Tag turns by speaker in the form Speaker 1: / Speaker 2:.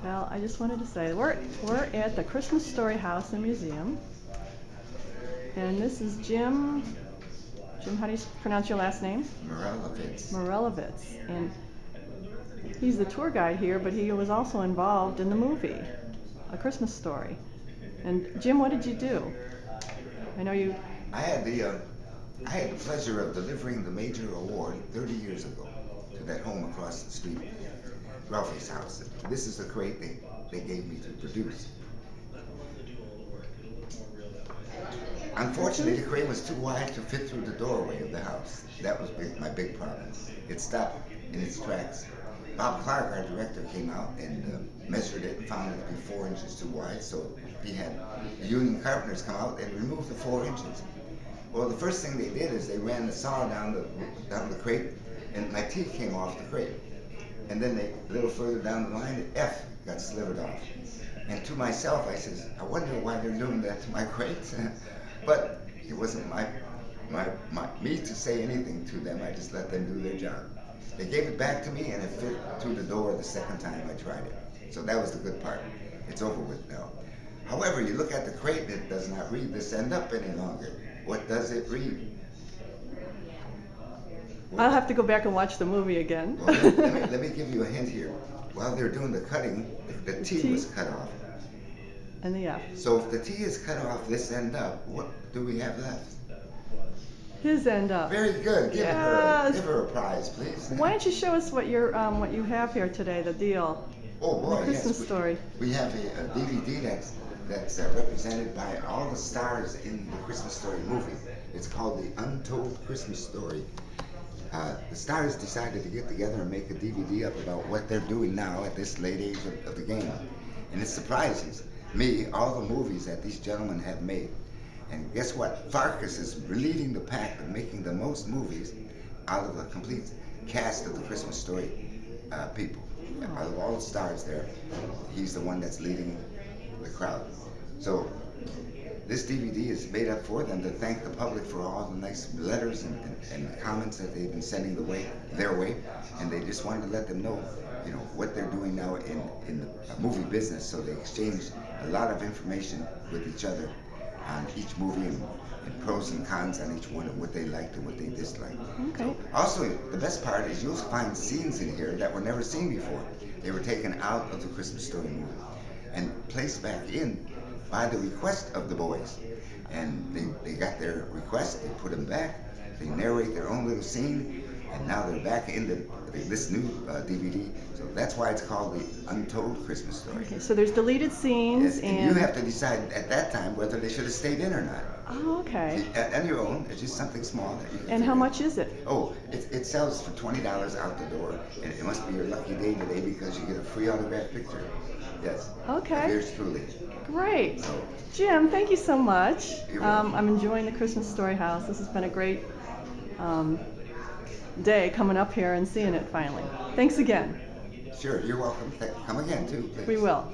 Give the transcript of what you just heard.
Speaker 1: Well, I just wanted to say we're at the Christmas Story House and Museum, and this is Jim. Jim, how do you pronounce your last name?
Speaker 2: Moralevitz.
Speaker 1: Moralevitz, and he's the tour guide here, but he was also involved in the movie, A Christmas Story. And Jim, what did you do? I know you.
Speaker 2: I had the pleasure of delivering the major award 30 years ago to that home across the street, Ralphie's house. This is the crate they gave me to produce. Unfortunately, the crate was too wide to fit through the doorway of the house. That was my big problem. It stopped in its tracks. Bob Clark, our director, came out and measured it and found it to be 4 inches too wide, so he had the union carpenters come out and remove the 4 inches. Well, the first thing they did is they ran the saw down the crate, and my teeth came off the crate. And then a little further down the line, the F got slivered off. And to myself, I says, I wonder why they're doing that to my crate. But it wasn't me to say anything to them. I just let them do their job. They gave it back to me, and it fit through the door the second time I tried it. So that was the good part. It's over with now. However, you look at the crate, and it does not read this end up any longer. What does it read?
Speaker 1: I'll have to go back and watch the movie again.
Speaker 2: Well, let me give you a hint here. While they're doing the cutting, the T was cut off.
Speaker 1: And the F.
Speaker 2: So if the T is cut off this end up, what do we have left?
Speaker 1: His end up.
Speaker 2: Very good. Give
Speaker 1: Yes.
Speaker 2: her a prize, please.
Speaker 1: Why don't you show us what you have here today, the deal?
Speaker 2: Oh boy,
Speaker 1: the Christmas
Speaker 2: yes.
Speaker 1: Story.
Speaker 2: We have a DVD that's represented by all the stars in the Christmas Story movie. It's called The Untold Christmas Story. The stars decided to get together and make a DVD up about what they're doing now at this late age of the game. And it surprises me, all the movies that these gentlemen have made. And guess what? Farkas is leading the pack of making the most movies out of the complete cast of the Christmas Story people. Out of all the stars there, he's the one that's leading the crowd. So this DVD is made up for them to thank the public for all the nice letters and comments that they've been sending their way, and they just wanted to let them know, what they're doing now in the movie business. So they exchange a lot of information with each other on each movie and pros and cons on each one, and what they liked and what they disliked.
Speaker 1: Okay.
Speaker 2: So also, the best part is you'll find scenes in here that were never seen before. They were taken out of the Christmas Story movie and placed back in by the request of the boys. And they got their request, they put them back, they narrate their own little scene, and now they're back in this new DVD. So that's why it's called The Untold Christmas Story.
Speaker 1: Okay, so there's deleted scenes,
Speaker 2: Yes, and you have to decide at that time whether they should have stayed in or not.
Speaker 1: Oh, okay.
Speaker 2: On your own, it's just something small that you can
Speaker 1: And how much is it?
Speaker 2: Oh, it sells for $20 out the door, and it must be your lucky day today because you get a free autographed picture. Yes.
Speaker 1: Okay.
Speaker 2: Yours truly.
Speaker 1: Great.
Speaker 2: So,
Speaker 1: Jim, thank you so much.
Speaker 2: You're welcome.
Speaker 1: I'm enjoying the Christmas Story House. This has been a great day coming up here and seeing it finally. Thanks again.
Speaker 2: Sure, you're welcome. Come again, too, please.
Speaker 1: We will.